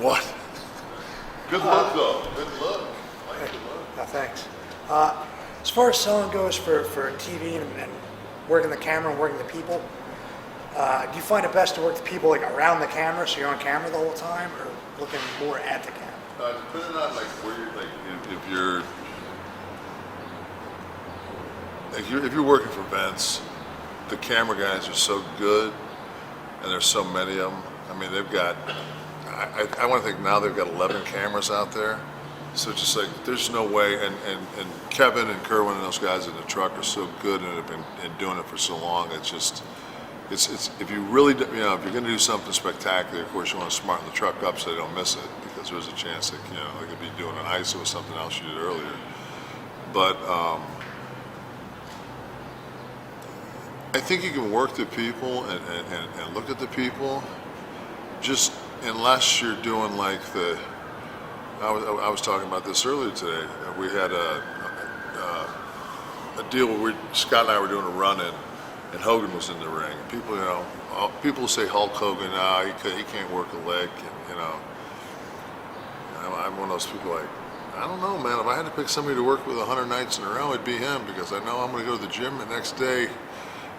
What? Good look, though. Good look. Thanks. As far as selling goes for TV and working the camera and working the people, do you find it best to work the people like around the camera, so you're on camera the whole time, or looking more at the camera? Depending on like where you're, if you're working for Vince, the camera guys are so good, and there's so many of them. I mean, they've got. I want to think now they've got 11 cameras out there. So it's just like, there's no way, and Kevin and Kerwin and those guys in the truck are so good and have been doing it for so long. It's just, it's if you really, if you're going to do something spectacular, of course you want to smarten the truck up so they don't miss it, because there's a chance that, they could be doing an ISO or something else you did earlier. But I think you can work the people and look at the people, just unless you're doing like the, I was talking about this earlier today. We had a deal where Scott and I were doing a run-in, and Hogan was in the ring. And people, people say Hulk Hogan, he can't work a leg, and I'm one of those people like, I don't know, man. If I had to pick somebody to work with 100 nights in a row, it'd be him, because I know I'm going to go to the gym the next day,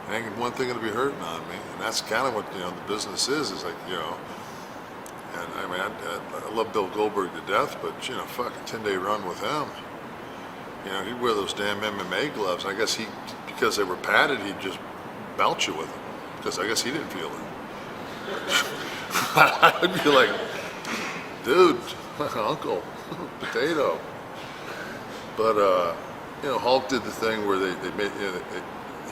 and ain't one thing going to be hurting on me. And that's kind of what the business is like, And I mean, I love Bill Goldberg to death, but fuck a 10-day run with him. He'd wear those damn MMA gloves. I guess because they were padded, he'd just belt you with them, because I guess he didn't feel it. I'd be like, dude, uncle, potato. But Hulk did the thing where they made.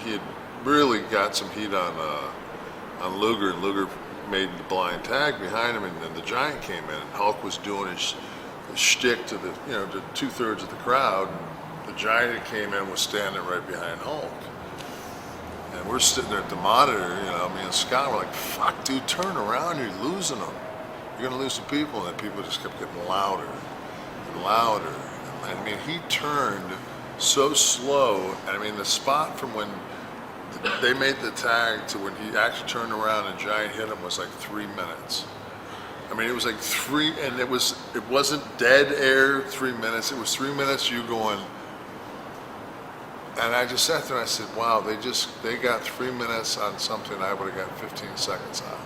He had really got some heat on Luger, and Luger made the blind tag behind him, and then the Giant came in, and Hulk was doing his shtick to the to 2/3 of the crowd. The Giant came in, was standing right behind Hulk, and we're sitting there at the monitor. Me and Scott were like, "Fuck, dude, turn around! You're losing them. You're gonna lose some people." And then people just kept getting louder and louder. I mean, he turned so slow. I mean, the spot from when they made the tag to when he actually turned around and Giant hit him was like 3 minutes. I mean, it was like and it wasn't dead air 3 minutes. It was 3 minutes you going, and I just sat there and I said, wow, they got 3 minutes on something I would have got 15 seconds on.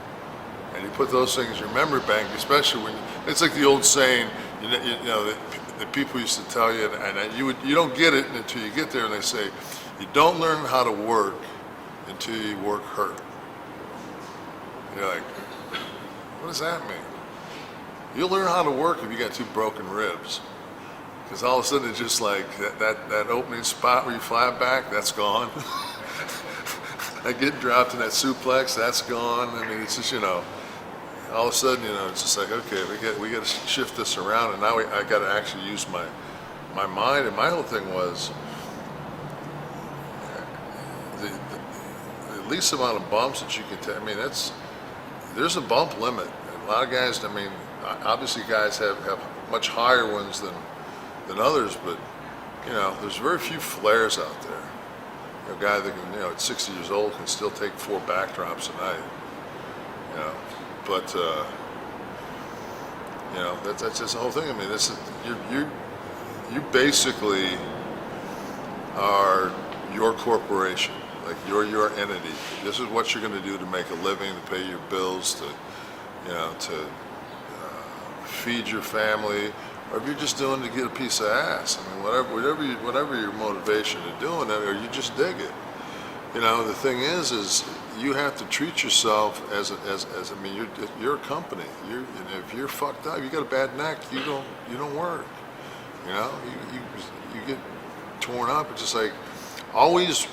And you put those things in your memory bank, especially when it's like the old saying, that people used to tell you, and you don't get it until you get there, and they say, you don't learn how to work until you work hurt. You're like, what does that mean? You'll learn how to work if you got 2 broken ribs. Because all of a sudden it's just like that opening spot where you fly back, that's gone. I get dropped in that suplex, that's gone. I mean, it's just, all of a sudden, it's just like, okay, we got to shift this around, and now I got to actually use my mind. And my whole thing was, the least amount of bumps that you can take. I mean, there's a bump limit. And a lot of guys, I mean, obviously guys have much higher ones than others, but there's very few flares out there. A guy that can, at 60 years old, can still take 4 backdrops a night. But that's just the whole thing. I mean, this is you basically are your corporation. Like, you're your entity. This is what you're going to do to make a living, to pay your bills, to feed your family, or if you're just doing it to get a piece of ass. I mean, whatever your motivation to doing it, or you just dig it. The thing is you have to treat yourself as I mean, you're a company. If you're fucked up, you got a bad neck, you don't work. You get torn up. It's just like, always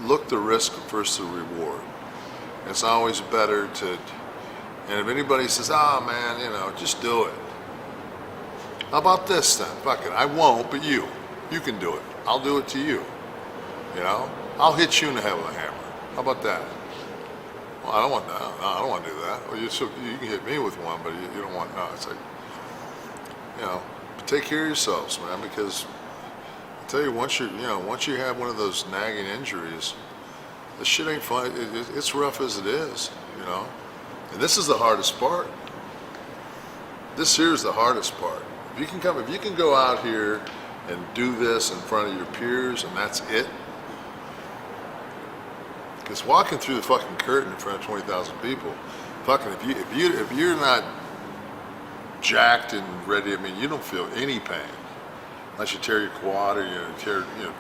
look the risk versus the reward. It's always better to, and if anybody says, man, just do it. How about this then? Fuck it, I won't, but you can do it. I'll do it to you. I'll hit you in the head with a hammer. How about that? Well, I don't want that. No, I don't want to do that. Well, you can hit me with one, but you don't want. No, it's like, take care of yourselves, man, because I tell you, once you have one of those nagging injuries, this shit ain't fun. It's rough as it is, And this is the hardest part. this here's the hardest part. If you can go out here and do this in front of your peers, and that's it. Because walking through the fucking curtain in front of 20,000 people, fucking if you're not jacked and ready, I mean, you don't feel any pain unless you tear your quad or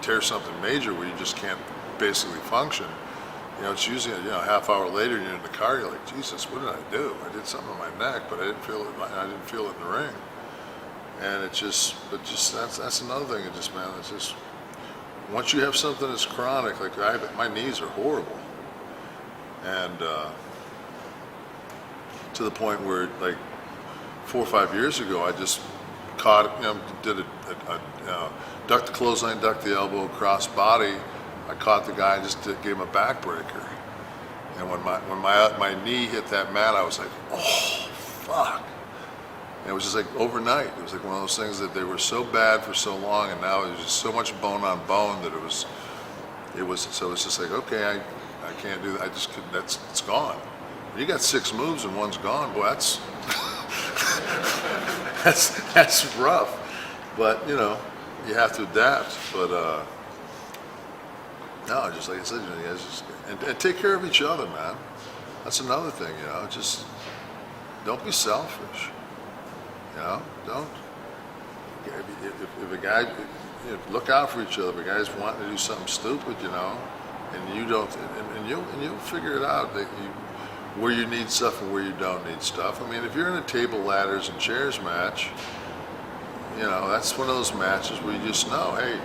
tear something major where you just can't basically function. It's usually a half hour later and you're in the car. You're like, Jesus, what did I do? I did something on my neck, but I didn't feel it. I didn't feel it in the ring. And that's another thing. It's just once you have something that's chronic, like my knees are horrible, and to the point where like 4 or 5 years ago, I just caught, did a duck the clothesline, duck the elbow, cross body. I caught the guy and just gave him a backbreaker. And when my knee hit that mat, I was like, oh fuck. And it was just like overnight. It was like one of those things that they were so bad for so long, and now it was just so much bone on bone that it was so it's just like, okay, I can't do that. I just couldn't. It's gone. When you got 6 moves and one's gone, boy, that's that's rough. But you have to adapt. But no, just like I said, you guys just and take care of each other, man. That's another thing, just don't be selfish. Don't. If a guy, look out for each other. If a guy's wanting to do something stupid, and you don't, and you'll figure it out that where you need stuff and where you don't need stuff. I mean, if you're in a table, ladders, and chairs match, that's one of those matches where you just know, hey,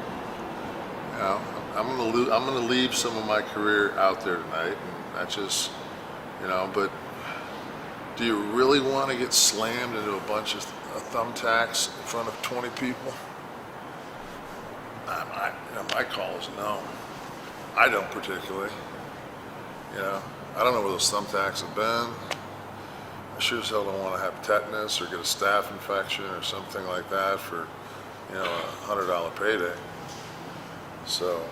I'm gonna leave some of my career out there tonight, and that's just, but. Do you really want to get slammed into a bunch of thumbtacks in front of 20 people? My call is no. I don't particularly. I don't know where those thumbtacks have been. I sure as hell don't want to have tetanus or get a staph infection or something like that for, $100 payday. So,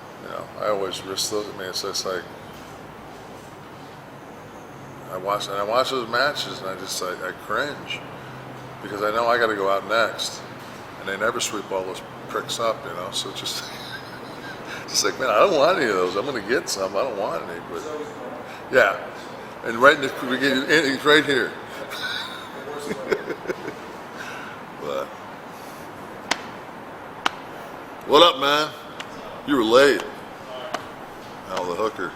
I always risk those. I mean, it's like, I watch those matches and I cringe because I know I got to go out next, and they never sweep all those pricks up, So it's just like, man, I don't want any of those. I'm gonna get some. I don't want any, but yeah, and right in the beginning, it's right here. But what up, man? You were late. Oh, the hooker.